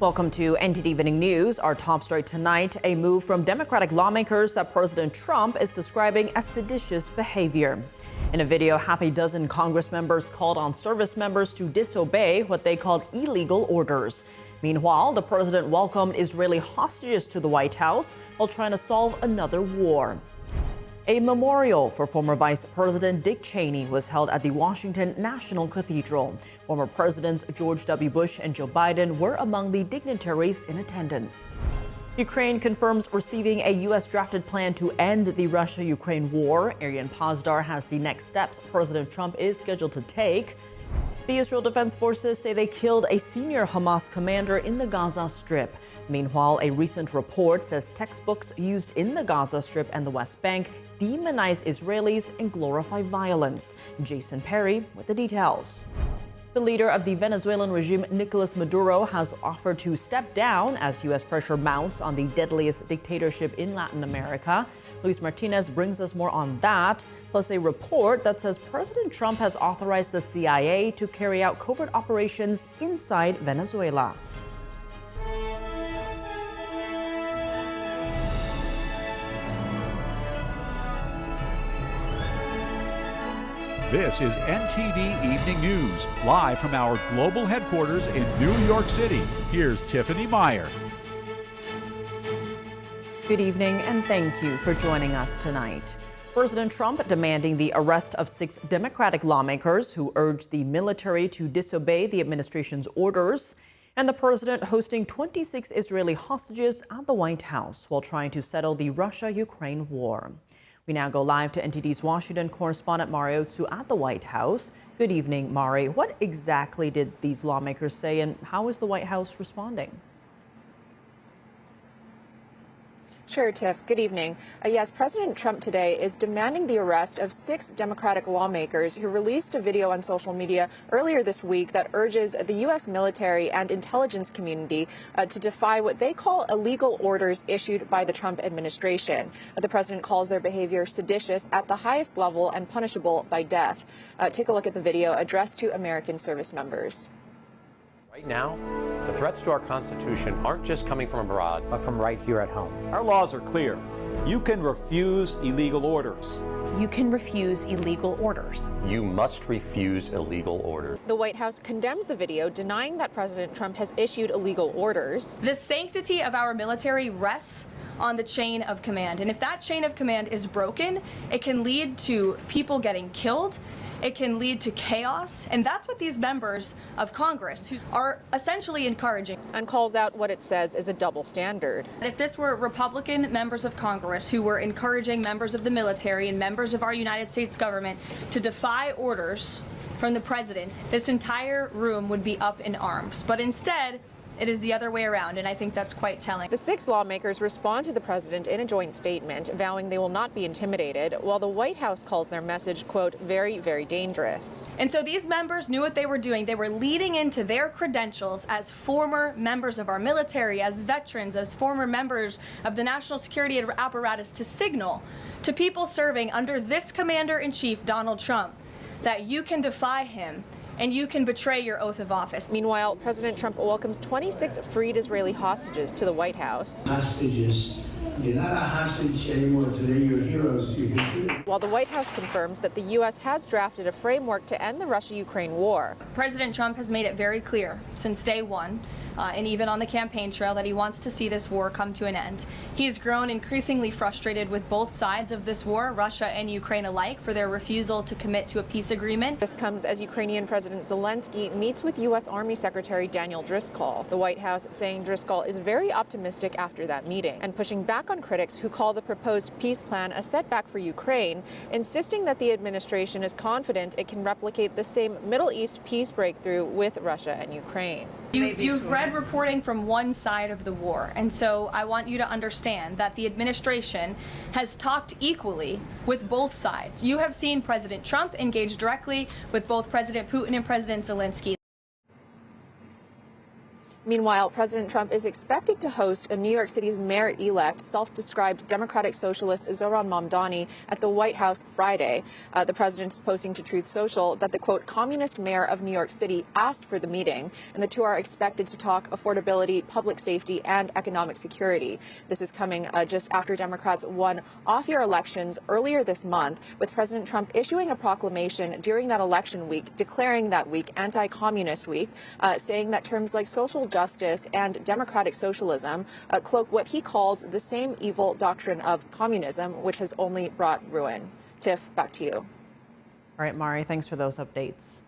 Welcome to NTD Evening News. Our top story tonight, a move from Democratic lawmakers that President Trump is describing as seditious behavior. In a video, half a dozen Congress members called on service members to disobey what they called illegal orders. Meanwhile, the president welcomed Israeli hostages to the White House while trying to solve another war. A memorial for former Vice President Dick Cheney was held at the Washington National Cathedral. Former Presidents George W. Bush and Joe Biden were among the dignitaries in attendance. Ukraine confirms receiving a U.S. drafted plan to end the Russia-Ukraine war. Arian Pazdar has the next steps President Trump is scheduled to take. The Israel Defense Forces say they killed a senior Hamas commander in the Gaza Strip. Meanwhile, a recent report says textbooks used in the Gaza Strip and the West Bank demonize Israelis and glorify violence. Jason Perry with the details. The leader of the Venezuelan regime, Nicolas Maduro, has offered to step down as U.S. pressure mounts on the deadliest dictatorship in Latin America. Luis Martinez brings us more on that, plus a report that says President Trump has authorized the CIA to carry out covert operations inside Venezuela. This is NTD Evening News, live from our global headquarters in New York City. Here's Tiffany Meyer. Good evening, and thank you for joining us tonight. President Trump demanding the arrest of 6 Democratic lawmakers who urged the military to disobey the administration's orders, and the president hosting 26 Israeli hostages at the White House while trying to settle the Russia-Ukraine war. We now go live to NTD's Washington correspondent Mario Tsu at the White House. Good evening, Mari. What exactly did these lawmakers say, and how is the White House responding? Sure, Tiff. Good evening. Yes, President Trump today is demanding the arrest of 6 Democratic lawmakers who released a video on social media earlier this week that urges the U.S. military and intelligence community to defy what they call illegal orders issued by the Trump administration. The president calls their behavior seditious at the highest level and punishable by death. Take a look at the video addressed to American service members. Right now, the threats to our Constitution aren't just coming from abroad, but from right here at home. Our laws are clear. You can refuse illegal orders. You can refuse illegal orders. You must refuse illegal orders. The White House condemns the video, denying that President Trump has issued illegal orders. The sanctity of our military rests on the chain of command. And if that chain of command is broken, it can lead to people getting killed. It can lead to chaos, and that's what these members of Congress who are essentially encouraging. And calls out what it says is a double standard. If this were Republican members of Congress who were encouraging members of the military and members of our United States government to defy orders from the president, this entire room would be up in arms. But instead, it is the other way around, and I think that's quite telling. The 6 lawmakers respond to the president in a joint statement, vowing they will not be intimidated, while the White House calls their message, quote, very, very dangerous. And so these members knew what they were doing. They were leading into their credentials as former members of our military, as veterans, as former members of the national security apparatus to signal to people serving under this commander-in-chief, Donald Trump, that you can defy him and you can betray your oath of office. Meanwhile, President Trump welcomes 26 freed Israeli hostages to the White House. Hostages. You're not a hostage anymore today. You're heroes. You can see it. While the White House confirms that the U.S. has drafted a framework to end the Russia-Ukraine war. President Trump has made it very clear since day one, and even on the campaign trail, that he wants to see this war come to an end. He has grown increasingly frustrated with both sides of this war, Russia and Ukraine alike, for their refusal to commit to a peace agreement. This comes as Ukrainian President Zelenskyy meets with U.S. Army Secretary Daniel Driscoll. The White House saying Driscoll is very optimistic after that meeting and pushing back on critics who call the proposed peace plan a setback for Ukraine, insisting that the administration is confident it can replicate the same Middle East peace breakthrough with Russia and Ukraine. You've read reporting from one side of the war, and so I want you to understand that the administration has talked equally with both sides. You have seen President Trump engage directly with both President Putin and President Zelenskyy. Meanwhile, President Trump is expected to host a New York City's mayor-elect, self-described Democratic Socialist Zohran Mamdani at the White House Friday. The president is posting to Truth Social that the, quote, communist mayor of New York City asked for the meeting, and the two are expected to talk affordability, public safety, and economic security. This is coming just after Democrats won off-year elections earlier this month, with President Trump issuing a proclamation during that election week, declaring that week anti-communist week, saying that terms like social justice and democratic socialism cloak what he calls the same evil doctrine of communism, which has only brought ruin. Tiff, back to you. All right, Mari, thanks for those updates.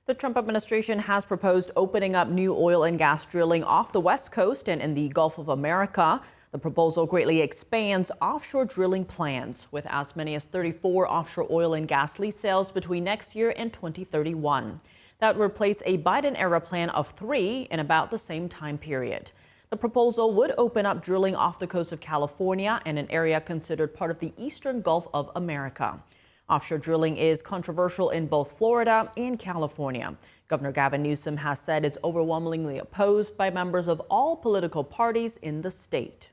The Trump administration has proposed opening up new oil and gas drilling off the West Coast and in the Gulf of America. The proposal greatly expands offshore drilling plans, with as many as 34 offshore oil and gas lease sales between next year and 2031. That would replace a Biden-era plan of 3 in about the same time period. The proposal would open up drilling off the coast of California and an area considered part of the eastern Gulf of America. Offshore drilling is controversial in both Florida and California. Governor Gavin Newsom has said it's overwhelmingly opposed by members of all political parties in the state.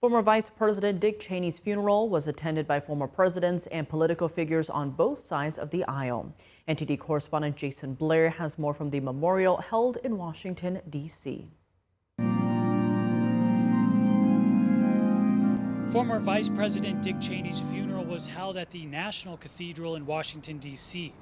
Former Vice President Dick Cheney's funeral was attended by former presidents and political figures on both sides of the aisle. NTD correspondent Jason Blair has more from the memorial held in Washington, D.C. Former Vice President Dick Cheney's funeral was held at the National Cathedral in Washington, D.C.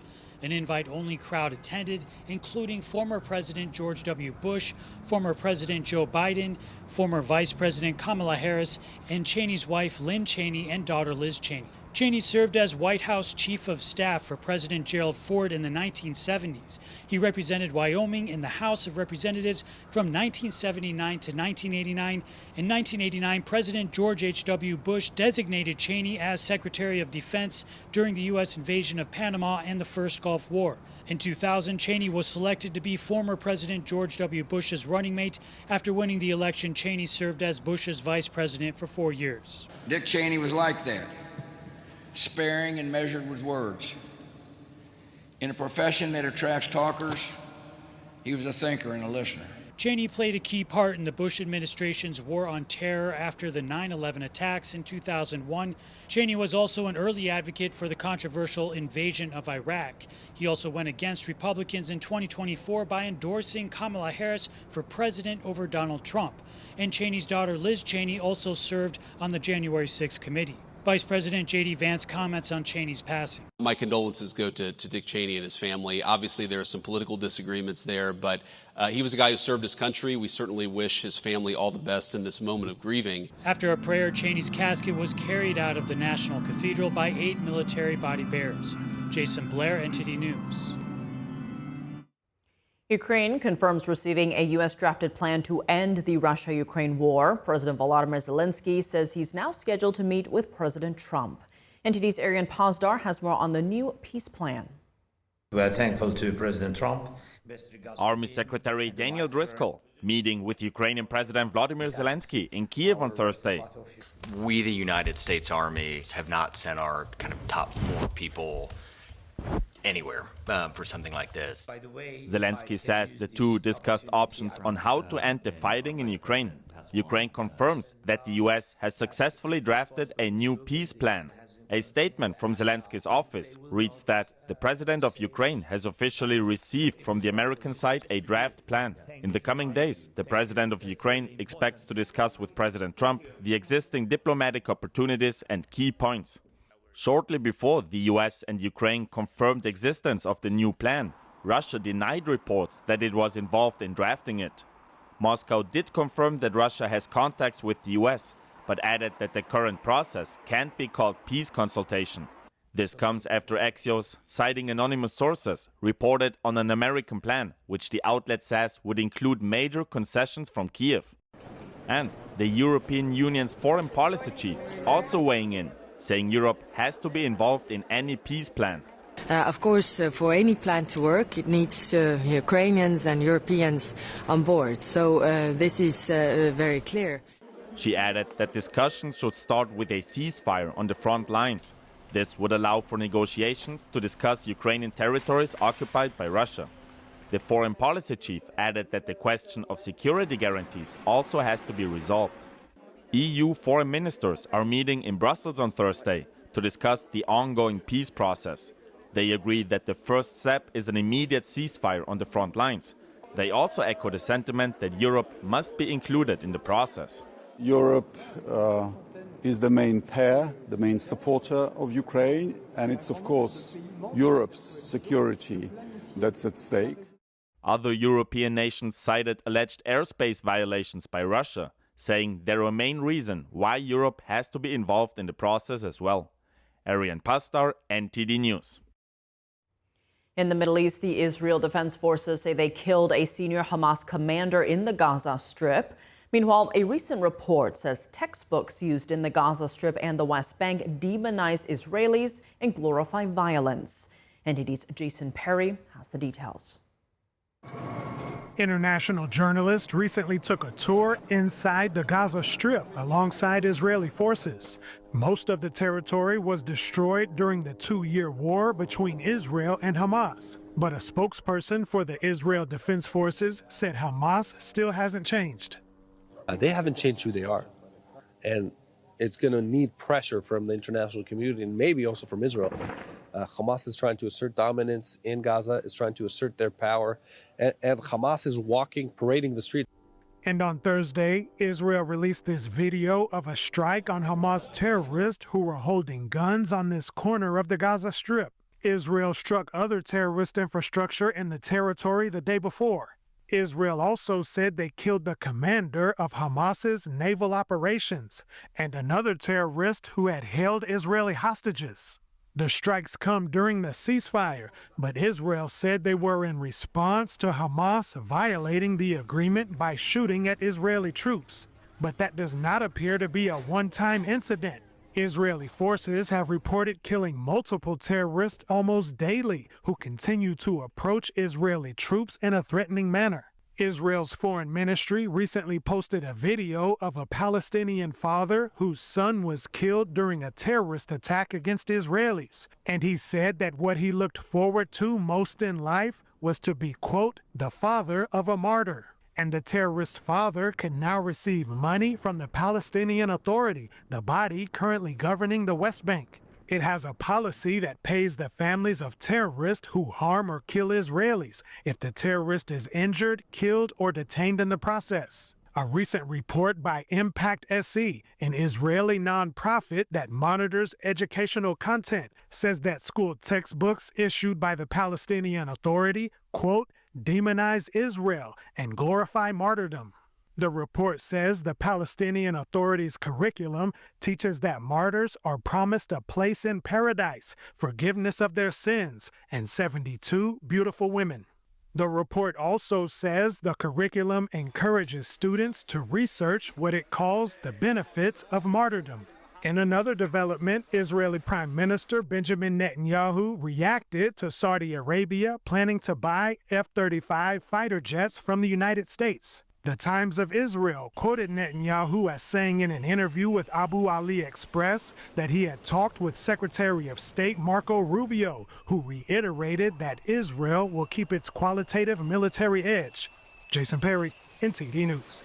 An invite-only crowd attended, including former President George W. Bush, former President Joe Biden, former Vice President Kamala Harris, and Cheney's wife Lynn Cheney and daughter Liz Cheney. Cheney served as White House Chief of Staff for President Gerald Ford in the 1970s. He represented Wyoming in the House of Representatives from 1979 to 1989. In 1989, President George H.W. Bush designated Cheney as Secretary of Defense during the U.S. invasion of Panama and the First Gulf War. In 2000, Cheney was selected to be former President George W. Bush's running mate. After winning the election, Cheney served as Bush's vice president for 4 years. Dick Cheney was like that. Sparing and measured with words. In a profession that attracts talkers, he was a thinker and a listener. Cheney played a key part in the Bush administration's war on terror after the 9/11 attacks in 2001. Cheney was also an early advocate for the controversial invasion of Iraq. He also went against Republicans in 2024 by endorsing Kamala Harris for president over Donald Trump. And Cheney's daughter Liz Cheney also served on the January 6th committee. Vice President J.D. Vance comments on Cheney's passing. My condolences go to Dick Cheney and his family. Obviously, there are some political disagreements there, but he was a guy who served his country. We certainly wish his family all the best in this moment of grieving. After a prayer, Cheney's casket was carried out of the National Cathedral by 8 military body bearers. Jason Blair, NTD News. Ukraine confirms receiving a U.S.-drafted plan to end the Russia-Ukraine war. President Volodymyr Zelenskyy says he's now scheduled to meet with President Trump. NTD's Arian Pazdar has more on the new peace plan. We are thankful to President Trump. Army Secretary Daniel Driscoll meeting with Ukrainian President Volodymyr Zelenskyy in Kiev on Thursday. We, the United States Army, have not sent our kind of top 4 people anywhere for something like this. Zelenskyy says the two discussed options on how to end the fighting in Ukraine. Ukraine confirms that the U.S. has successfully drafted a new peace plan. A statement from Zelenskyy's office reads that the president of Ukraine has officially received from the American side a draft plan. In the coming days, the president of Ukraine expects to discuss with President Trump the existing diplomatic opportunities and key points. Shortly before the US and Ukraine confirmed the existence of the new plan, Russia denied reports that it was involved in drafting it. Moscow did confirm that Russia has contacts with the US, but added that the current process can't be called peace consultation. This comes after Axios, citing anonymous sources, reported on an American plan, which the outlet says would include major concessions from Kiev. And the European Union's foreign policy chief also weighing in, saying Europe has to be involved in any peace plan. Of course, for any plan to work, it needs Ukrainians and Europeans on board. So this is very clear. She added that discussions should start with a ceasefire on the front lines. This would allow for negotiations to discuss Ukrainian territories occupied by Russia. The foreign policy chief added that the question of security guarantees also has to be resolved. EU foreign ministers are meeting in Brussels on Thursday to discuss the ongoing peace process. They agreed that the first step is an immediate ceasefire on the front lines. They also echo the sentiment that Europe must be included in the process. Europe is the main pair, the main supporter of Ukraine, and it's of course Europe's security that's at stake. Other European nations cited alleged airspace violations by Russia, saying they're a main reason why Europe has to be involved in the process as well. Arian Pastar, NTD News. In the Middle East, the Israel Defense Forces say they killed a senior Hamas commander in the Gaza Strip. Meanwhile, a recent report says textbooks used in the Gaza Strip and the West Bank demonize Israelis and glorify violence. NTD's Jason Perry has the details. International journalists recently took a tour inside the Gaza Strip alongside Israeli forces. Most of the territory was destroyed during the 2-year war between Israel and Hamas. But a spokesperson for the Israel Defense Forces said Hamas still hasn't changed. They haven't changed who they are. And it's going to need pressure from the international community and maybe also from Israel. Hamas is trying to assert dominance in Gaza, is trying to assert their power, and Hamas is parading the street. And on Thursday, Israel released this video of a strike on Hamas terrorists who were holding guns on this corner of the Gaza Strip. Israel struck other terrorist infrastructure in the territory the day before. Israel also said they killed the commander of Hamas's naval operations and another terrorist who had held Israeli hostages. The strikes come during the ceasefire, but Israel said they were in response to Hamas violating the agreement by shooting at Israeli troops. But that does not appear to be a one-time incident. Israeli forces have reported killing multiple terrorists almost daily who continue to approach Israeli troops in a threatening manner. Israel's foreign ministry recently posted a video of a Palestinian father whose son was killed during a terrorist attack against Israelis. And he said that what he looked forward to most in life was to be, quote, the father of a martyr. And the terrorist father can now receive money from the Palestinian Authority, the body currently governing the West Bank. It has a policy that pays the families of terrorists who harm or kill Israelis if the terrorist is injured, killed, or detained in the process. A recent report by Impact SE, an Israeli nonprofit that monitors educational content, says that school textbooks issued by the Palestinian Authority, quote, demonize Israel and glorify martyrdom. The report says the Palestinian Authority's curriculum teaches that martyrs are promised a place in paradise, forgiveness of their sins, and 72 beautiful women. The report also says the curriculum encourages students to research what it calls the benefits of martyrdom. In another development, Israeli Prime Minister Benjamin Netanyahu reacted to Saudi Arabia planning to buy F-35 fighter jets from the United States. The Times of Israel quoted Netanyahu as saying in an interview with Abu Ali Express that he had talked with Secretary of State Marco Rubio, who reiterated that Israel will keep its qualitative military edge. Jason Perry, NTD News.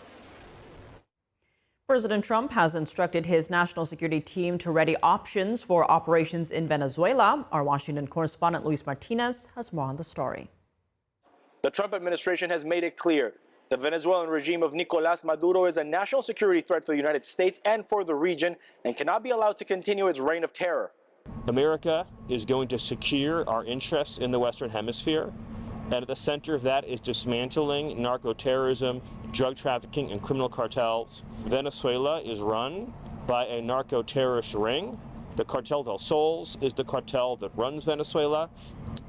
President Trump has instructed his national security team to ready options for operations in Venezuela. Our Washington correspondent Luis Martinez has more on the story. The Trump administration has made it clear the Venezuelan regime of Nicolás Maduro is a national security threat for the United States and for the region and cannot be allowed to continue its reign of terror. America is going to secure our interests in the Western Hemisphere, and at the center of that is dismantling narco-terrorism, drug trafficking, and criminal cartels. Venezuela is run by a narco-terrorist ring. The Cartel del Soles is the cartel that runs Venezuela.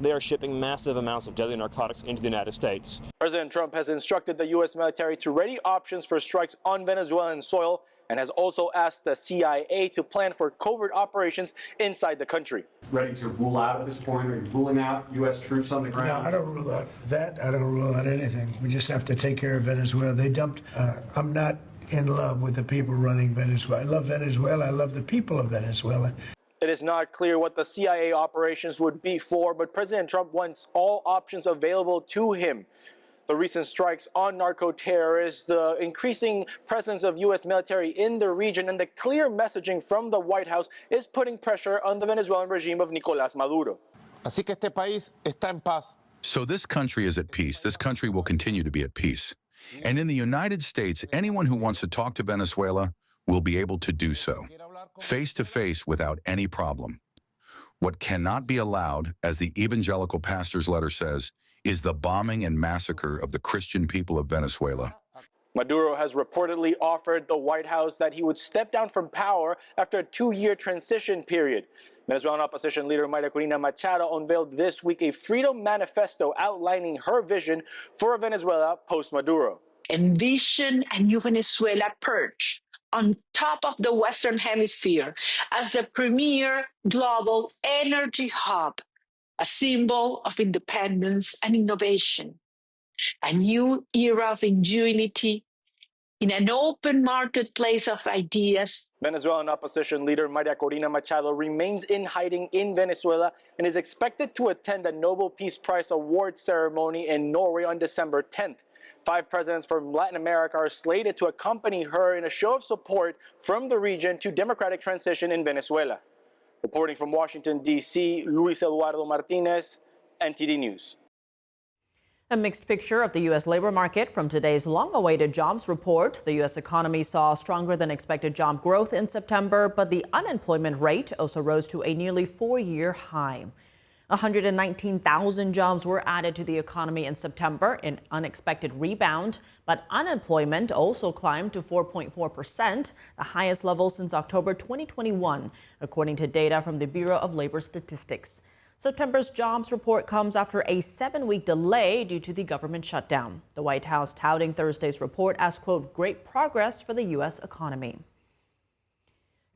They are shipping massive amounts of deadly narcotics into the United States. President Trump has instructed the U.S. military to ready options for strikes on Venezuelan soil and has also asked the CIA to plan for covert operations inside the country. Ready to rule out at this point? Are you ruling out U.S. troops on the ground? No, I don't rule out that. I don't rule out anything. We just have to take care of Venezuela. They dumped. I'm not in love with the people running Venezuela. I love Venezuela. I love the people of Venezuela. It is not clear what the CIA operations would be for, but President Trump wants all options available to him. The recent strikes on narco-terrorists, the increasing presence of U.S. military in the region, and the clear messaging from the White House is putting pressure on the Venezuelan regime of Nicolás Maduro. Así que este país está en paz. So this country is at peace. This country will continue to be at peace. And in the United States, anyone who wants to talk to Venezuela will be able to do so, face to face without any problem. What cannot be allowed, as the evangelical pastor's letter says, is the bombing and massacre of the Christian people of Venezuela. Maduro has reportedly offered the White House that he would step down from power after a 2-year transition period. Venezuelan opposition leader María Corina Machado unveiled this week a freedom manifesto outlining her vision for a Venezuela post-Maduro. Envision a new Venezuela perched on top of the Western Hemisphere as the premier global energy hub, a symbol of independence and innovation, a new era of ingenuity in an open marketplace of ideas. Venezuelan opposition leader María Corina Machado remains in hiding in Venezuela and is expected to attend the Nobel Peace Prize award ceremony in Norway on December 10th. 5 presidents from Latin America are slated to accompany her in a show of support from the region to democratic transition in Venezuela. Reporting from Washington, D.C., Luis Eduardo Martinez, NTD News. A mixed picture of the U.S. labor market from today's long-awaited jobs report. The U.S. economy saw stronger than expected job growth in September, but the unemployment rate also rose to a nearly 4-year high. 119,000 jobs were added to the economy in September, an unexpected rebound, but unemployment also climbed to 4.4%, the highest level since October 2021, according to data from the Bureau of Labor Statistics. September's jobs report comes after a 7-week delay due to the government shutdown. The White House touting Thursday's report as, quote, great progress for the U.S. economy.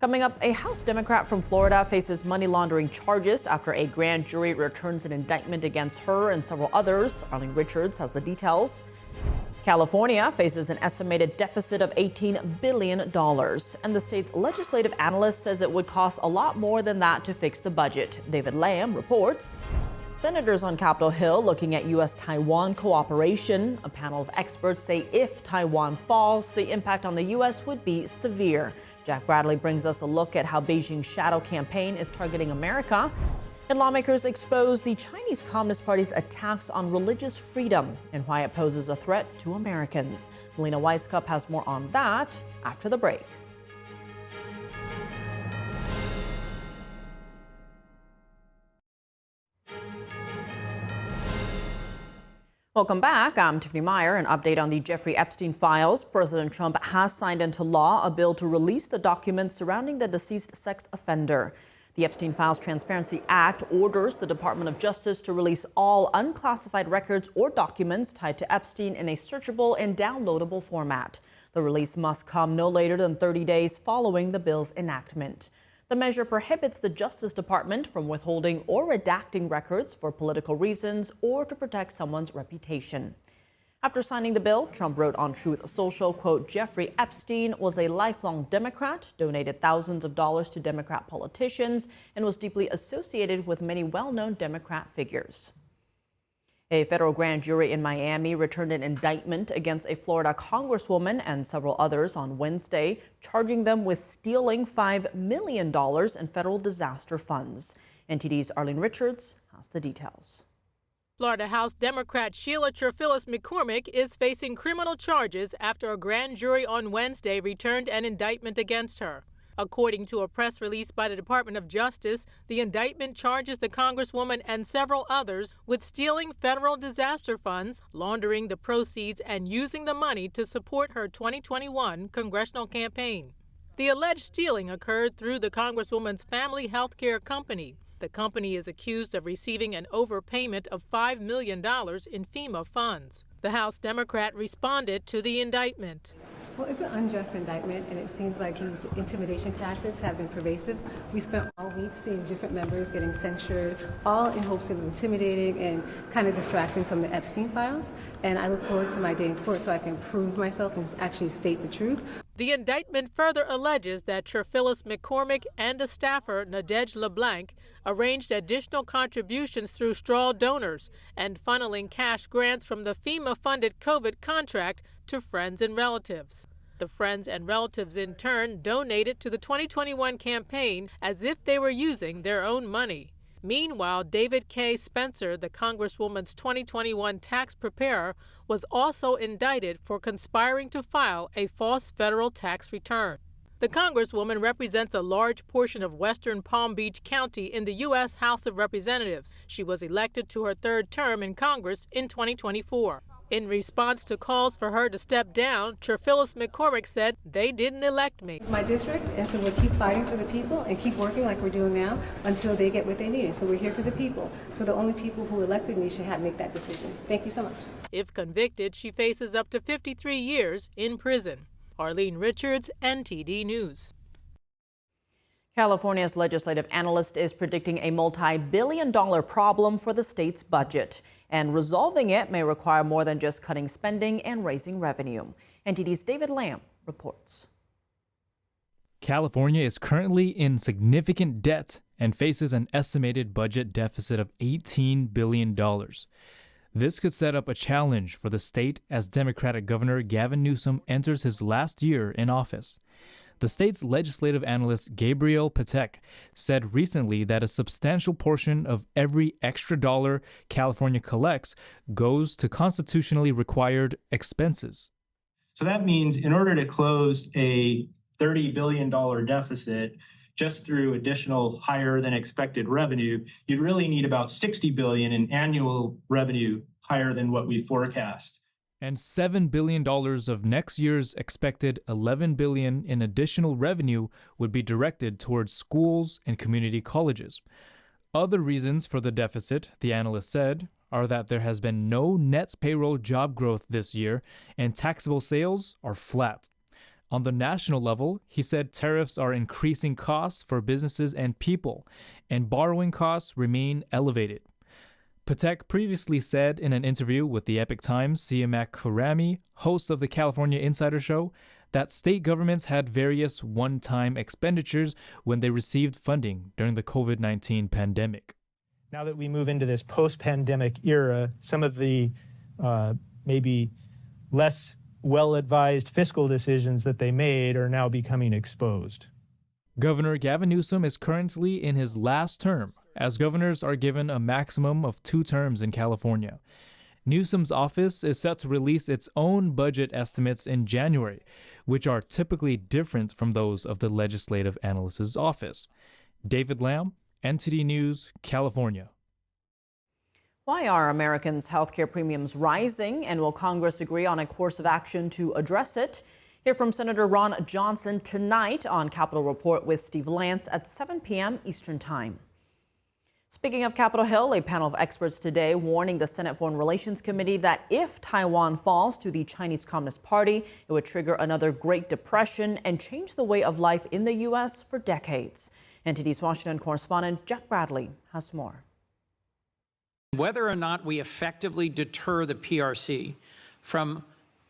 Coming up, a House Democrat from Florida faces money laundering charges after a grand jury returns an indictment against her and several others. Arlene Richards has the details. California faces an estimated deficit of $18 billion, and the state's legislative analyst says it would cost a lot more than that to fix the budget. David Lamb reports. Senators on Capitol Hill looking at U.S.-Taiwan cooperation. A panel of experts say if Taiwan falls, the impact on the U.S. would be severe. Jack Bradley brings us a look at how Beijing's shadow campaign is targeting America. And lawmakers expose the Chinese Communist Party's attacks on religious freedom and why it poses a threat to Americans. Melina Weisskopf has more on that after the break. Welcome back. I'm Tiffany Meyer. An update on the Jeffrey Epstein files. President Trump has signed into law a bill to release the documents surrounding the deceased sex offender. The Epstein Files Transparency Act orders the Department of Justice to release all unclassified records or documents tied to Epstein in a searchable and downloadable format. The release must come no later than 30 days following the bill's enactment. The measure prohibits the Justice Department from withholding or redacting records for political reasons or to protect someone's reputation. After signing the bill, Trump wrote on Truth Social, quote, Jeffrey Epstein was a lifelong Democrat, donated thousands of dollars to Democrat politicians, and was deeply associated with many well-known Democrat figures. A federal grand jury in Miami returned an indictment against a Florida congresswoman and several others on Wednesday, charging them with stealing $5 million in federal disaster funds. NTD's Arlene Richards has the details. Florida House Democrat Sheila Terphilus McCormick is facing criminal charges after a grand jury on Wednesday returned an indictment against her. According to a press release by the Department of Justice, the indictment charges the Congresswoman and several others with stealing federal disaster funds, laundering the proceeds, and using the money to support her 2021 congressional campaign. The alleged stealing occurred through the Congresswoman's family health care company. The company is accused of receiving an overpayment of $5 million in FEMA funds. The House Democrat responded to the indictment. Well, it's an unjust indictment, and it seems like these intimidation tactics have been pervasive. We spent all week seeing different members getting censured, all in hopes of intimidating and kind of distracting from the Epstein files. And I look forward to my day in court so I can prove myself and actually state the truth. The indictment further alleges that Phyllis McCormick and a staffer, Nadege LeBlanc, arranged additional contributions through straw donors and funneling cash grants from the FEMA-funded COVID contract to friends and relatives. The friends and relatives, in turn, donated to the 2021 campaign as if they were using their own money. Meanwhile, David K. Spencer, the Congresswoman's 2021 tax preparer, was also indicted for conspiring to file a false federal tax return. The Congresswoman represents a large portion of western Palm Beach County in the U.S. House of Representatives. She was elected to her third term in Congress in 2024. In response to calls for her to step down, Phyllis McCormick said, "They didn't elect me. It's my district, and so we'll keep fighting for the people and keep working like we're doing now until they get what they need. So we're here for the people. So the only people who elected me should make that decision." Thank you so much. If convicted, she faces up to 53 years in prison. Arlene Richards, NTD News. California's legislative analyst is predicting a multi-billion-dollar problem for the state's budget. And resolving it may require more than just cutting spending and raising revenue. NTD's David Lamb reports. California is currently in significant debt and faces an estimated budget deficit of $18 billion. This could set up a challenge for the state as Democratic Governor Gavin Newsom enters his last year in office. The state's legislative analyst Gabriel Patek said recently that a substantial portion of every extra dollar California collects goes to constitutionally required expenses. So that means in order to close a $30 billion deficit just through additional higher than expected revenue, you'd really need about $60 billion in annual revenue higher than what we forecast. And $7 billion of next year's expected $11 billion in additional revenue would be directed towards schools and community colleges. Other reasons for the deficit, the analyst said, are that there has been no net payroll job growth this year and taxable sales are flat. On the national level, he said tariffs are increasing costs for businesses and people, and borrowing costs remain elevated. Patek previously said in an interview with the Epoch Times' Siamak Karami, host of the California Insider Show, that state governments had various one-time expenditures when they received funding during the COVID-19 pandemic. Now that we move into this post-pandemic era, some of the maybe less well-advised fiscal decisions that they made are now becoming exposed. Governor Gavin Newsom is currently in his last term, as governors are given a maximum of 2 terms in California. Newsom's office is set to release its own budget estimates in January, which are typically different from those of the legislative analyst's office. David Lamb, NTD News, California. Why are Americans' healthcare premiums rising, and will Congress agree on a course of action to address it? Hear from Senator Ron Johnson tonight on Capitol Report with Steve Lance at 7 p.m. Eastern Time. Speaking of Capitol Hill, a panel of experts today warning the Senate Foreign Relations Committee that if Taiwan falls to the Chinese Communist Party, it would trigger another Great Depression and change the way of life in the U.S. for decades. NTD's Washington correspondent Jack Bradley has more. Whether or not we effectively deter the PRC from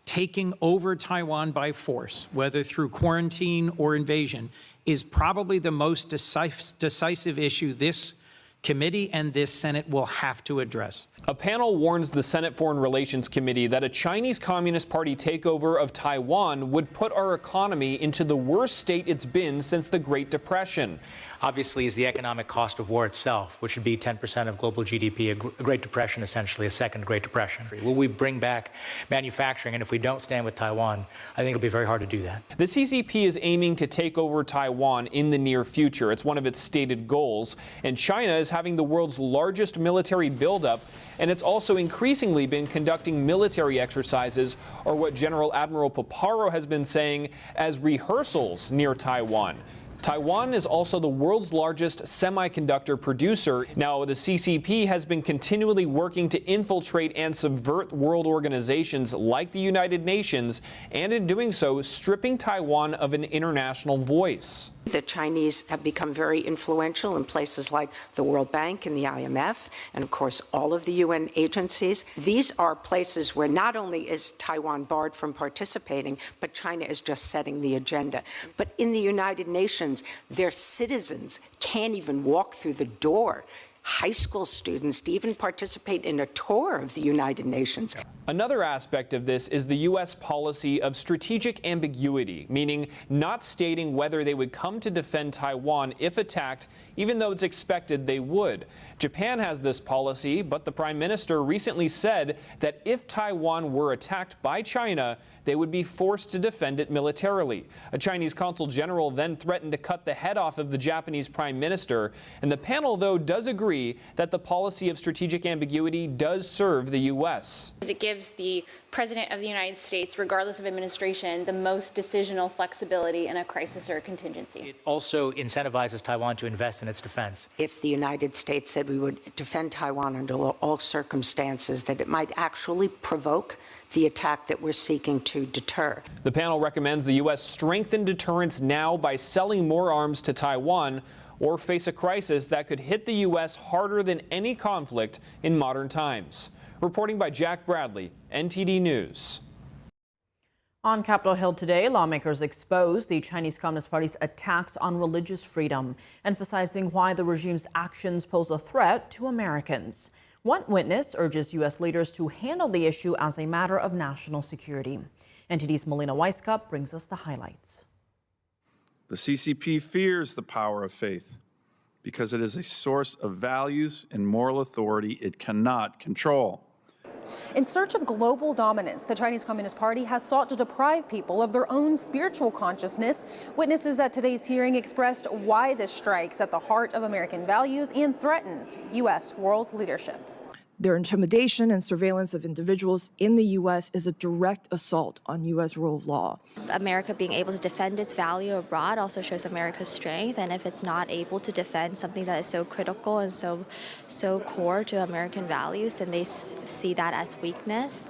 taking over Taiwan by force, whether through quarantine or invasion, is probably the most decisive issue this committee and this Senate will have to address. A panel warns the Senate Foreign Relations Committee that a Chinese Communist Party takeover of Taiwan would put our economy into the worst state it's been since the Great Depression. Obviously, is the economic cost of war itself, which would be 10% of global GDP, a Great Depression, essentially, a second Great Depression. Will we bring back manufacturing? And if we don't stand with Taiwan, I think it'll be very hard to do that. The CCP is aiming to take over Taiwan in the near future. It's one of its stated goals. And China is having the world's largest military buildup, and it's also increasingly been conducting military exercises, or what General Admiral Paparo has been saying as rehearsals near Taiwan. Taiwan is also the world's largest semiconductor producer. Now, the CCP has been continually working to infiltrate and subvert world organizations like the United Nations, and in doing so, stripping Taiwan of an international voice. The Chinese have become very influential in places like the World Bank and the IMF, and of course all of the UN agencies. These are places where not only is Taiwan barred from participating, but China is just setting the agenda. But in the United Nations, their citizens can't even walk through the door. High school students to even participate in a tour of the United Nations. Another aspect of this is the U.S. policy of strategic ambiguity, meaning not stating whether they would come to defend Taiwan if attacked, even though it's expected they would. Japan has this policy, but the Prime Minister recently said that if Taiwan were attacked by China, they would be forced to defend it militarily. A Chinese consul general then threatened to cut the head off of the Japanese Prime Minister, and the panel, though, does agree that the policy of strategic ambiguity does serve the U.S. It gives the President of the United States, regardless of administration, the most decisional flexibility in a crisis or a contingency. It also incentivizes Taiwan to invest in its defense. If the United States said we would defend Taiwan under all circumstances, that it might actually provoke the attack that we're seeking to deter. The panel recommends the U.S. strengthen deterrence now by selling more arms to Taiwan, or face a crisis that could hit the U.S. harder than any conflict in modern times. Reporting by Jack Bradley, NTD News. On Capitol Hill today, lawmakers exposed the Chinese Communist Party's attacks on religious freedom, emphasizing why the regime's actions pose a threat to Americans. One witness urges U.S. leaders to handle the issue as a matter of national security. NTD's Melina Weisskopf brings us the highlights. The CCP fears the power of faith because it is a source of values and moral authority it cannot control. In search of global dominance, the Chinese Communist Party has sought to deprive people of their own spiritual consciousness. Witnesses at today's hearing expressed why this strikes at the heart of American values and threatens U.S. world leadership. Their intimidation and surveillance of individuals in the U.S. is a direct assault on U.S. rule of law. America being able to defend its value abroad also shows America's strength, and if it's not able to defend something that is so critical and so core to American values, then they see that as weakness.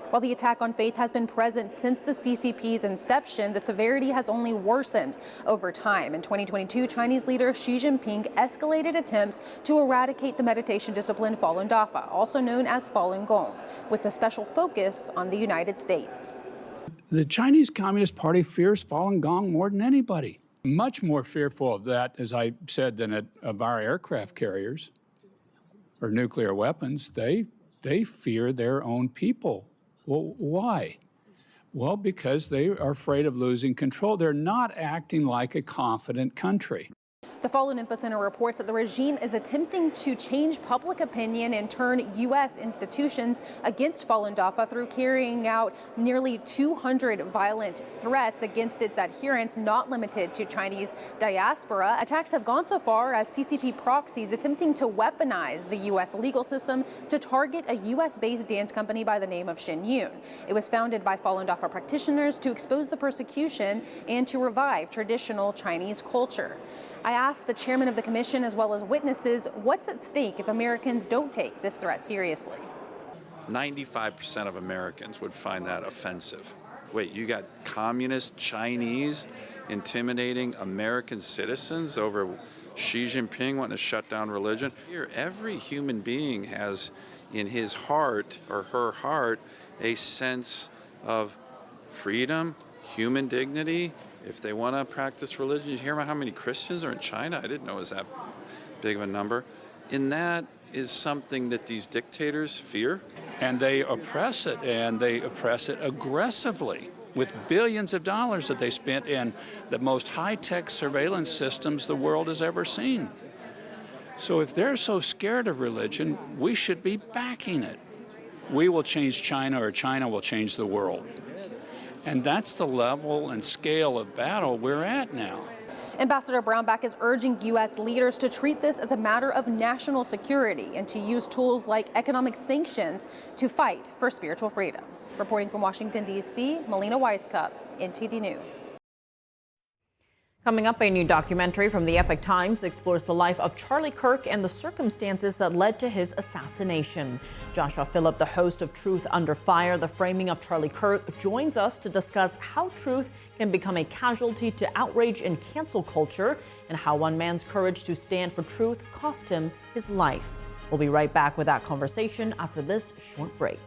While the attack on faith has been present since the CCP's inception, the severity has only worsened over time. In 2022, Chinese leader Xi Jinping escalated attempts to eradicate the meditation discipline Falun Dafa, also known as Falun Gong, with a special focus on the United States. The Chinese Communist Party fears Falun Gong more than anybody. Much more fearful of that, as I said, than of our aircraft carriers or nuclear weapons. They fear their own people. Well, why? Well, because they are afraid of losing control. They're not acting like a confident country. The Falun Info Center reports that the regime is attempting to change public opinion and turn U.S. institutions against Falun Dafa through carrying out nearly 200 violent threats against its adherents, not limited to Chinese diaspora. Attacks have gone so far as CCP proxies attempting to weaponize the U.S. legal system to target a U.S.-based dance company by the name of Shen Yun. It was founded by Falun Dafa practitioners to expose the persecution and to revive traditional Chinese culture. I asked the chairman of the commission, as well as witnesses, what's at stake if Americans don't take this threat seriously. 95% of Americans would find that offensive. Wait, you got communist Chinese intimidating American citizens over Xi Jinping wanting to shut down religion? Here, every human being has in his heart or her heart a sense of freedom, human dignity. If they want to practice religion, you hear about how many Christians are in China? I didn't know it was that big of a number. And that is something that these dictators fear. And they oppress it, and they oppress it aggressively with billions of dollars that they spent in the most high-tech surveillance systems the world has ever seen. So if they're so scared of religion, we should be backing it. We will change China, or China will change the world. And that's the level and scale of battle we're at now. Ambassador Brownback is urging U.S. leaders to treat this as a matter of national security and to use tools like economic sanctions to fight for spiritual freedom. Reporting from Washington, D.C., Melina Weisskopf, NTD News. Coming up, a new documentary from the Epoch Times explores the life of Charlie Kirk and the circumstances that led to his assassination. Joshua Phillip, the host of Truth Under Fire, The Framing of Charlie Kirk, joins us to discuss how truth can become a casualty to outrage and cancel culture, and how one man's courage to stand for truth cost him his life. We'll be right back with that conversation after this short break.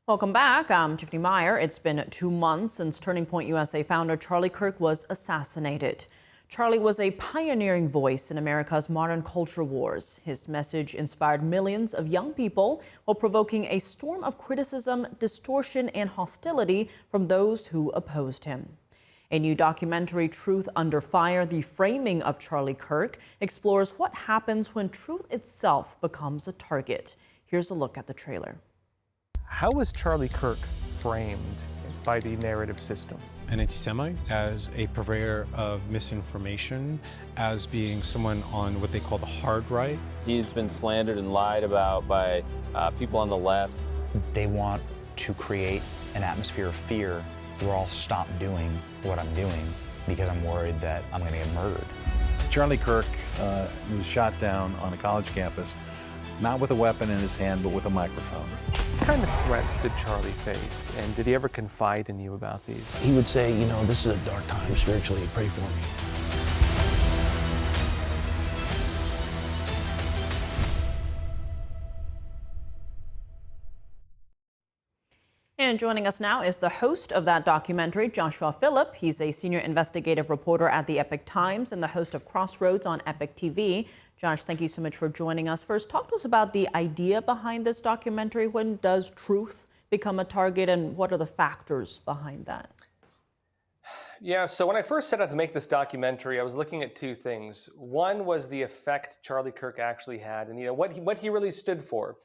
Welcome back. I'm Tiffany Meyer. It's been 2 months since Turning Point USA founder Charlie Kirk was assassinated. Charlie was a pioneering voice in America's modern culture wars. His message inspired millions of young people while provoking a storm of criticism, distortion, and hostility from those who opposed him. A new documentary, Truth Under Fire, The Framing of Charlie Kirk, explores what happens when truth itself becomes a target. Here's a look at the trailer. How was Charlie Kirk framed by the narrative system? An anti-Semite, as a purveyor of misinformation, as being someone on what they call the hard right. He's been slandered and lied about by people on the left. They want to create an atmosphere of fear where I'll stop doing what I'm doing because I'm worried that I'm going to get murdered. Charlie Kirk was shot down on a college campus, not with a weapon in his hand, but with a microphone. What kind of threats did Charlie face, and did he ever confide in you about these? He would say, you know, this is a dark time spiritually, pray for me. And joining us now is the host of that documentary, Joshua Phillip. He's a senior investigative reporter at the Epoch Times and the host of Crossroads on Epoch TV. Josh, thank you so much for joining us. First, talk to us about the idea behind this documentary. When does truth become a target, and what are the factors behind that? Yeah, so when I first set out to make this documentary, I was looking at two things. One was the effect Charlie Kirk actually had, and what he really stood for.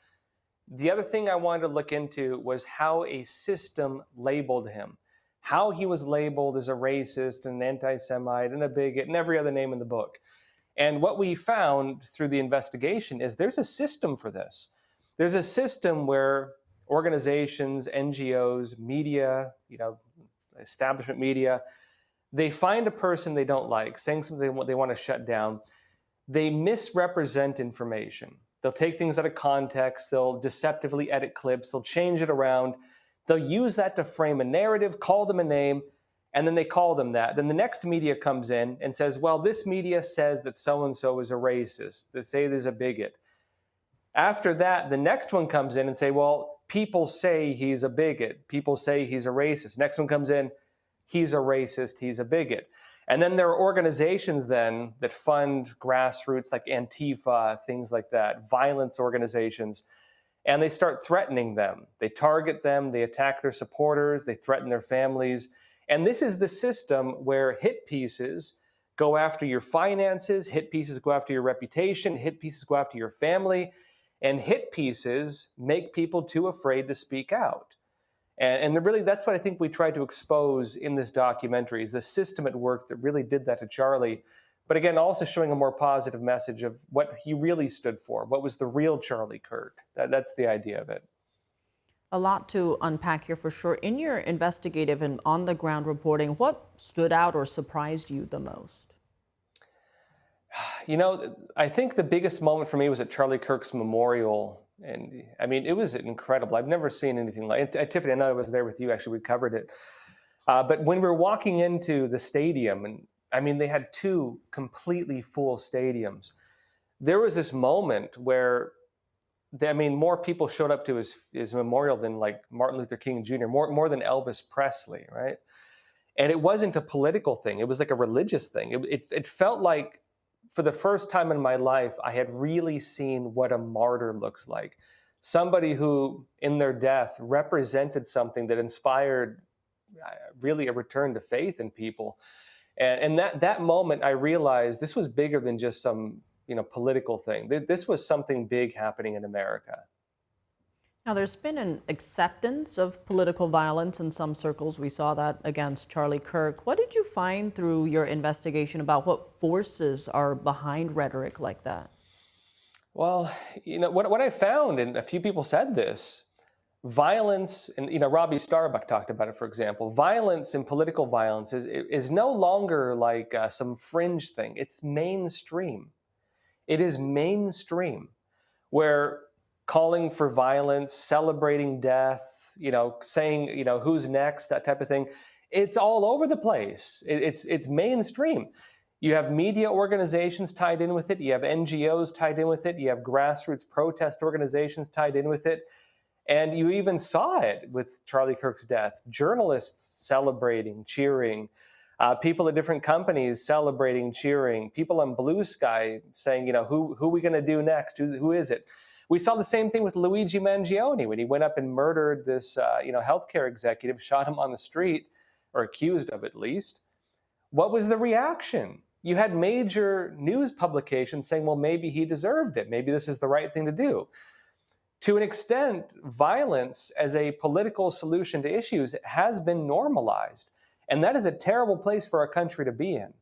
The other thing I wanted to look into was how a system labeled him, how he was labeled as a racist, an anti-Semite, and a bigot, and every other name in the book. And what we found through the investigation is there's a system for this. There's a system where organizations, NGOs, media, establishment media, they find a person they don't like, saying something they want to shut down. They misrepresent information. They'll take things out of context. They'll deceptively edit clips. They'll change it around. They'll use that to frame a narrative, call them a name, and then they call them that. Then the next media comes in and says, well, this media says that so-and-so is a racist. They say there's a bigot. After that, the next one comes in and say, well, people say he's a bigot. People say he's a racist. Next one comes in, he's a racist, he's a bigot. And then there are organizations then that fund grassroots like Antifa, things like that, violence organizations, and they start threatening them. They target them, they attack their supporters, they threaten their families. And this is the system where hit pieces go after your finances, hit pieces go after your reputation, hit pieces go after your family, and hit pieces make people too afraid to speak out. And really, that's what I think we tried to expose in this documentary, is the system at work that really did that to Charlie. But again, also showing a more positive message of what he really stood for, what was the real Charlie Kirk. That's the idea of it. A lot to unpack here for sure. In your investigative and on-the-ground reporting, what stood out or surprised you the most? I think the biggest moment for me was at Charlie Kirk's memorial. And I mean, it was incredible. I've never seen anything like it. Tiffany, I know I was there with you, actually, we covered it. But when we were walking into the stadium, and I mean, they had two completely full stadiums. There was this moment where, more people showed up to his memorial than like Martin Luther King Jr., more than Elvis Presley, right? And it wasn't a political thing. It was like a religious thing. It felt like, for the first time in my life, I had really seen what a martyr looks like. Somebody who, in their death, represented something that inspired really a return to faith in people. And that moment, I realized this was bigger than just some political thing. This was something big happening in America. Now, there's been an acceptance of political violence in some circles. We saw that against Charlie Kirk. What did you find through your investigation about what forces are behind rhetoric like that? Well, what I found, and a few people said this, violence, and Robbie Starbuck talked about it, for example, violence and political violence is no longer like some fringe thing. It's mainstream. It is mainstream, where calling for violence, celebrating death, saying, who's next, that type of thing, it's all over the place. It's mainstream. You have media organizations tied in with it. You have NGOs tied in with it. You have grassroots protest organizations tied in with it. And you even saw it with Charlie Kirk's death. Journalists celebrating, cheering, people at different companies celebrating, cheering, people on Blue Sky saying, who are we going to do next? Who is it? We saw the same thing with Luigi Mangione when he went up and murdered this, healthcare executive, shot him on the street, or accused of at least. What was the reaction? You had major news publications saying, well, maybe he deserved it. Maybe this is the right thing to do. To an extent, violence as a political solution to issues has been normalized. And that is a terrible place for our country to be in.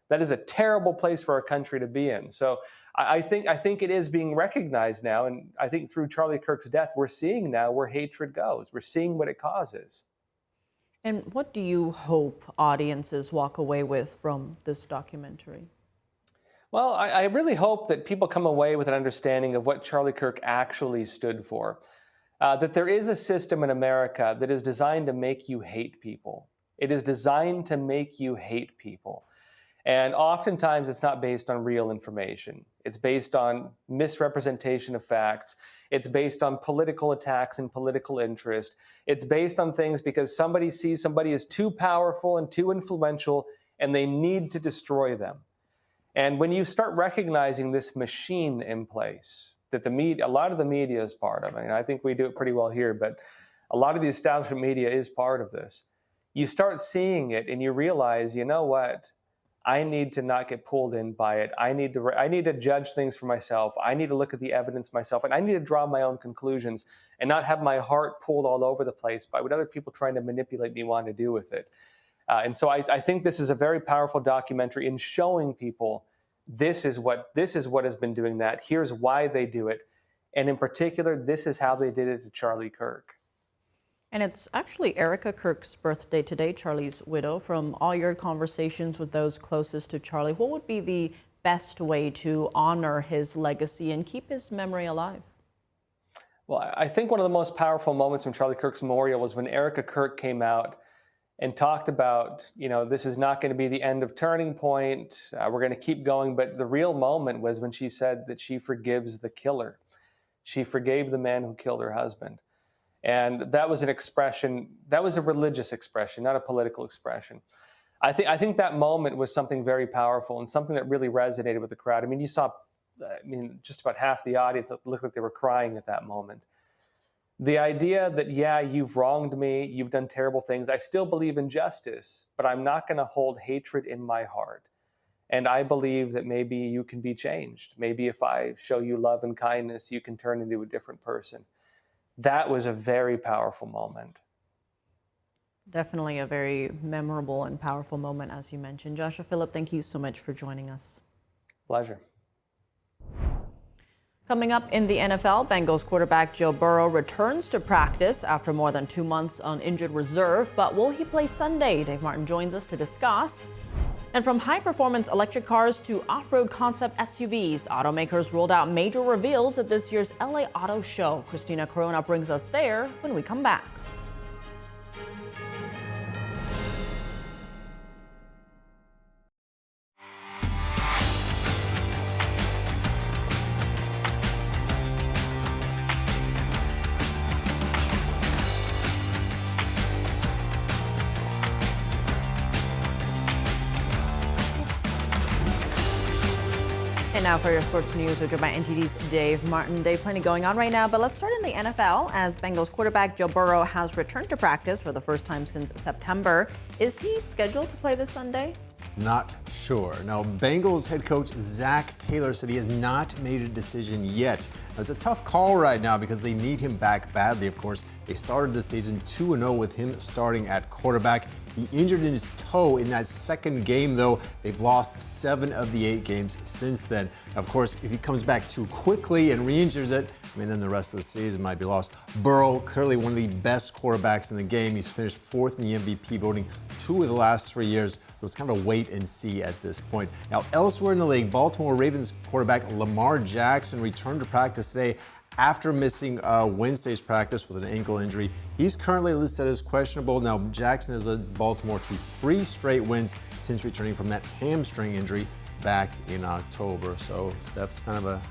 That is a terrible place for our country to be in. So I think it is being recognized now. And I think through Charlie Kirk's death, we're seeing now where hatred goes. We're seeing what it causes. And what do you hope audiences walk away with from this documentary? Well, I really hope that people come away with an understanding of what Charlie Kirk actually stood for. That there is a system in America that is designed to make you hate people. It is designed to make you hate people. And oftentimes it's not based on real information. It's based on misrepresentation of facts. It's based on political attacks and political interest. It's based on things because somebody sees somebody as too powerful and too influential, and they need to destroy them. And when you start recognizing this machine in place, that a lot of the media is part of it, and I think we do it pretty well here, but a lot of the establishment media is part of this. You start seeing it and you realize, you know what? I need to not get pulled in by it. I need to judge things for myself. I need to look at the evidence myself, and I need to draw my own conclusions and not have my heart pulled all over the place by what other people trying to manipulate me want to do with it. And so I think this is a very powerful documentary in showing people this is what has been doing that. Here's why they do it. And in particular, this is how they did it to Charlie Kirk. And it's actually Erica Kirk's birthday today, Charlie's widow. From all your conversations with those closest to Charlie, what would be the best way to honor his legacy and keep his memory alive? Well, I think one of the most powerful moments from Charlie Kirk's memorial was when Erica Kirk came out and talked about, this is not going to be the end of Turning Point. We're going to keep going. But the real moment was when she said that she forgives the killer. She forgave the man who killed her husband. And that was an expression, that was a religious expression, not a political expression. I think that moment was something very powerful and something that really resonated with the crowd. I mean, you saw, just about half the audience looked like they were crying at that moment. The idea that, yeah, you've wronged me, you've done terrible things. I still believe in justice, but I'm not going to hold hatred in my heart. And I believe that maybe you can be changed. Maybe if I show you love and kindness, you can turn into a different person. That was a very powerful moment. Definitely a very memorable and powerful moment, as you mentioned. Joshua Phillip, thank you so much for joining us. Pleasure. Coming up in the NFL, Bengals quarterback Joe Burrow returns to practice after more than 2 months on injured reserve. But will he play Sunday? Dave Martin joins us to discuss. And from high-performance electric cars to off-road concept SUVs, automakers rolled out major reveals at this year's LA Auto Show. Christina Corona brings us there when we come back. And now for your sports news, we're joined by NTD's Dave Martin. Dave, plenty going on right now, but let's start in the NFL as Bengals quarterback Joe Burrow has returned to practice for the first time since September. Is he scheduled to play this Sunday? Not Sure. Now, Bengals head coach Zach Taylor said he has not made a decision yet. Now, it's a tough call right now because they need him back badly, of course. They started the season 2-0 with him starting at quarterback. He injured his toe in that second game, though. They've lost 7 of the 8 games since then. Of course, if he comes back too quickly and re-injures it, then the rest of the season might be lost. Burrow, clearly one of the best quarterbacks in the game. He's finished 4th in the MVP voting 2 of the last 3 years. So it's kind of a wait and see at this point. Now, elsewhere in the league, Baltimore Ravens quarterback Lamar Jackson returned to practice today after missing Wednesday's practice with an ankle injury. He's currently listed as questionable. Now, Jackson has led Baltimore to 3 straight wins since returning from that hamstring injury back in October. So that's kind of a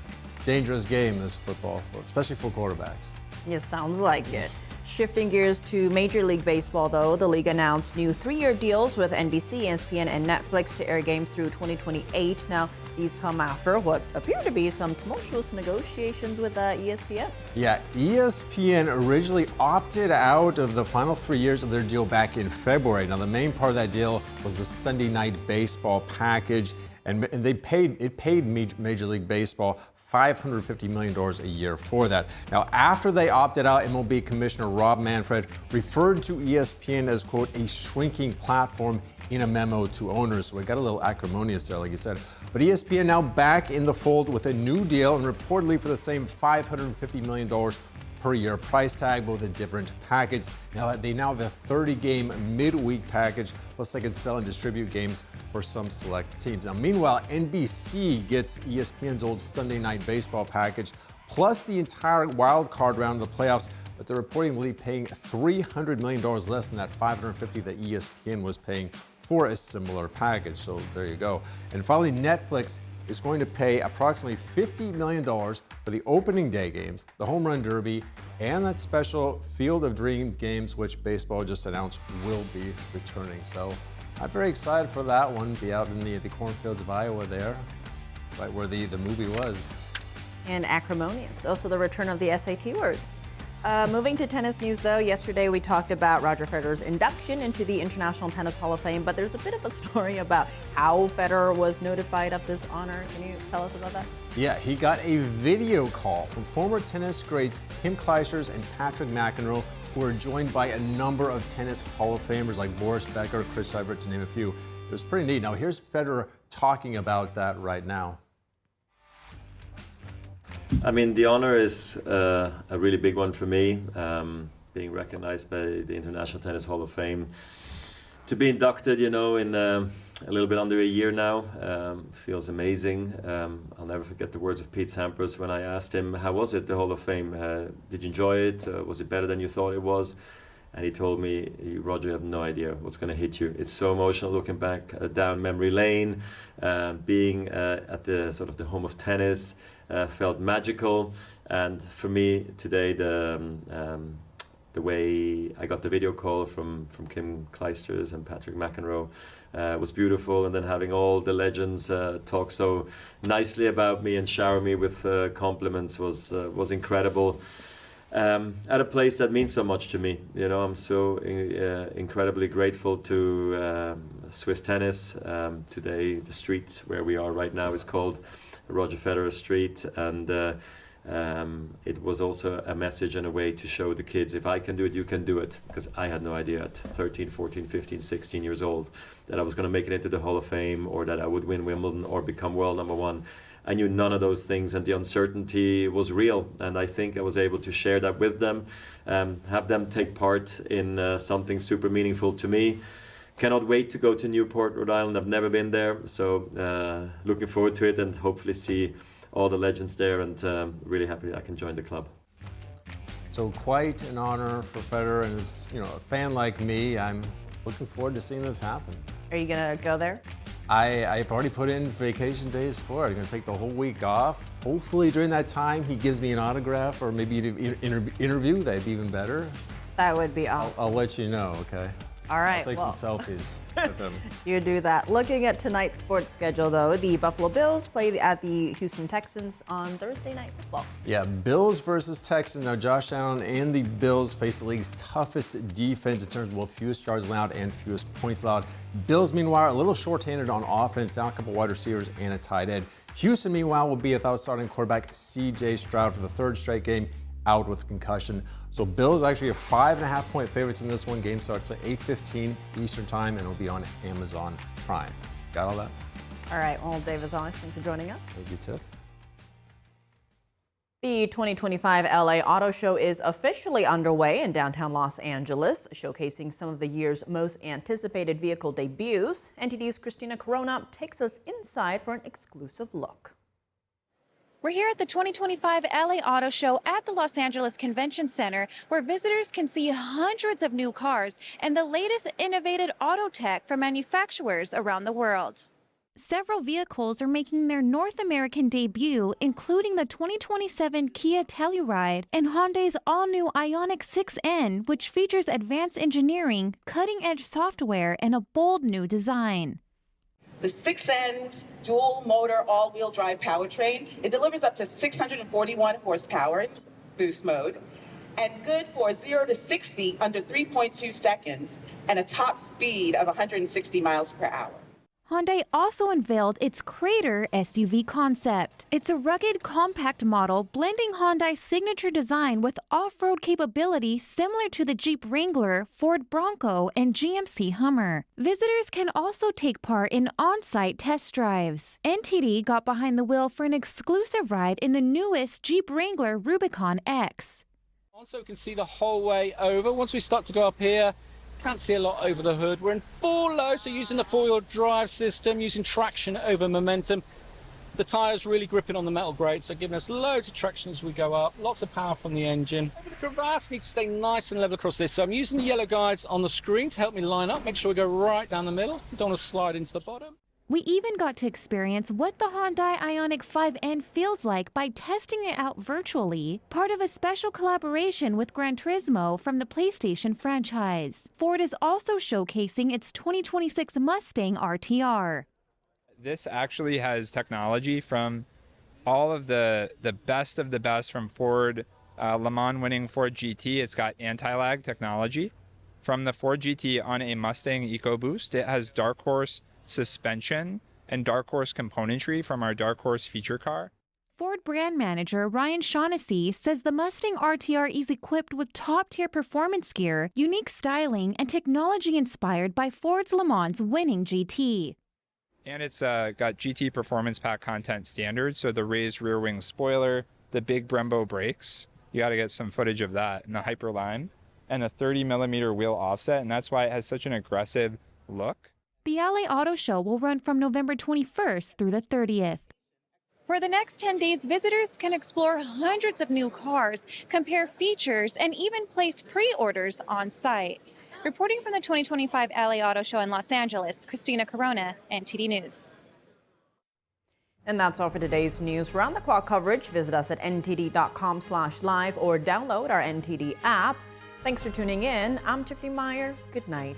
dangerous game, this football, especially for quarterbacks. Yeah, sounds like it. Shifting gears to Major League Baseball, though, the league announced new 3-year deals with NBC, ESPN, and Netflix to air games through 2028. Now, these come after what appear to be some tumultuous negotiations with ESPN. Yeah, ESPN originally opted out of the final 3 years of their deal back in February. Now, the main part of that deal was the Sunday Night Baseball package, and it paid Major League Baseball $550 million a year for that. Now, after they opted out, MLB Commissioner Rob Manfred referred to ESPN as, quote, a shrinking platform in a memo to owners. So it got a little acrimonious there, like you said. But ESPN now back in the fold with a new deal and reportedly for the same $550 million per year price tag, both a different package. Now they have a 30-game midweek package, plus they can sell and distribute games for some select teams. Now, meanwhile, NBC gets ESPN's old Sunday Night Baseball package, plus the entire wild card round of the playoffs, but they're reportedly paying $300 million less than that $550 that ESPN was paying for a similar package. So there you go. And finally, Netflix is going to pay approximately $50 million for the opening day games, the Home Run Derby, and that special Field of Dreams games, which baseball just announced will be returning. So I'm very excited for that one. Be out in the cornfields of Iowa there, right where the movie was. And acrimonious. Also the return of the SAT words. Moving to tennis news, though, yesterday we talked about Roger Federer's induction into the International Tennis Hall of Fame, but there's a bit of a story about how Federer was notified of this honor. Can you tell us about that? Yeah, he got a video call from former tennis greats Kim Clijsters and Patrick McEnroe, who are joined by a number of tennis Hall of Famers like Boris Becker, Chris Evert, to name a few. It was pretty neat. Now, here's Federer talking about that right now. I mean, the honor is a really big one for me, being recognized by the International Tennis Hall of Fame. To be inducted, you know, in a little bit under a year now, feels amazing. I'll never forget the words of Pete Sampras when I asked him, how was it, the Hall of Fame? Did you enjoy it? Was it better than you thought it was? And he told me, Roger, you have no idea what's going to hit you. It's so emotional looking back down memory lane, being at the sort of the home of tennis. Felt magical, and for me today the way I got the video call from Kim Clijsters and Patrick McEnroe was beautiful, and then having all the legends talk so nicely about me and shower me with compliments was incredible. At a place that means so much to me, you know, I'm so incredibly grateful to Swiss tennis. Today the street where we are right now is called Roger Federer Street, and it was also a message and a way to show the kids, if I can do it, you can do it, because I had no idea at 13, 14, 15, 16 years old that I was going to make it into the Hall of Fame, or that I would win Wimbledon or become world #1. I knew none of those things, and the uncertainty was real, and I think I was able to share that with them, have them take part in something super meaningful to me. Cannot wait to go to Newport, Rhode Island. I've never been there, so looking forward to it, and hopefully see all the legends there, and really happy I can join the club. So quite an honor for Federer, and as you know, a fan like me, I'm looking forward to seeing this happen. Are you gonna go there? I've already put in vacation days for it. I'm gonna take the whole week off. Hopefully during that time he gives me an autograph, or maybe an interview. That'd be even better. That would be awesome. I'll let you know, okay? All right. I'll take some selfies with them. You do that. Looking at tonight's sports schedule, though, the Buffalo Bills play at the Houston Texans on Thursday Night Football. Yeah, Bills versus Texans. Now, Josh Allen and the Bills face the league's toughest defense in terms of both fewest yards allowed and fewest points allowed. Bills, meanwhile, a little shorthanded on offense, down a couple wide receivers and a tight end. Houston, meanwhile, will be without starting quarterback C.J. Stroud for the third straight game, out with concussion. So Bills actually are 5.5-point favorites in this one. Game starts at 8:15 Eastern Time and will be on Amazon Prime. Got all that? All right. Well, Dave, as always, thanks for joining us. Thank you, Tiff. The 2025 LA Auto Show is officially underway in downtown Los Angeles, showcasing some of the year's most anticipated vehicle debuts. NTD's Christina Corona takes us inside for an exclusive look. We're here at the 2025 LA Auto Show at the Los Angeles Convention Center, where visitors can see hundreds of new cars and the latest innovative auto tech from manufacturers around the world. Several vehicles are making their North American debut, including the 2027 Kia Telluride and Hyundai's all-new Ioniq 6N, which features advanced engineering, cutting-edge software, and a bold new design. The 6N's dual-motor all-wheel drive powertrain, it delivers up to 641 horsepower boost mode and good for 0 to 60 under 3.2 seconds and a top speed of 160 miles per hour. Hyundai also unveiled its Crater SUV concept. It's a rugged, compact model blending Hyundai's signature design with off-road capability similar to the Jeep Wrangler, Ford Bronco, and GMC Hummer. Visitors can also take part in on-site test drives. NTD got behind the wheel for an exclusive ride in the newest Jeep Wrangler Rubicon X. Also, you can see the whole way over. Once we start to go up here, can't see a lot over the hood. We're in full low, so using the four-wheel drive system, using traction over momentum. The tyres really gripping on the metal grate, so giving us loads of traction as we go up. Lots of power from the engine. The crevasse needs to stay nice and level across this, so I'm using the yellow guides on the screen to help me line up, make sure we go right down the middle. Don't want to slide into the bottom. We even got to experience what the Hyundai Ioniq 5N feels like by testing it out virtually, part of a special collaboration with Gran Turismo from the PlayStation franchise. Ford is also showcasing its 2026 Mustang RTR. This actually has technology from all of the best of the best from Ford, Le Mans winning Ford GT. It's got anti-lag technology. From the Ford GT on a Mustang EcoBoost, it has Dark Horse suspension and Dark Horse componentry from our Dark Horse feature car. Ford brand manager Ryan Shaughnessy says the Mustang RTR is equipped with top-tier performance gear, unique styling, and technology inspired by Ford's Le Mans winning GT. And it's got GT Performance Pack content standard, so the raised rear wing spoiler, the big Brembo brakes, you got to get some footage of that, and the Hyperline, and the 30mm wheel offset, and that's why it has such an aggressive look. The LA Auto Show will run from November 21st through the 30th. For the next 10 days, visitors can explore hundreds of new cars, compare features, and even place pre-orders on site. Reporting from the 2025 LA Auto Show in Los Angeles, Christina Corona, NTD News. And that's all for today's news. Round-the-clock coverage, visit us at ntd.com/live or download our NTD app. Thanks for tuning in. I'm Tiffany Meyer. Good night.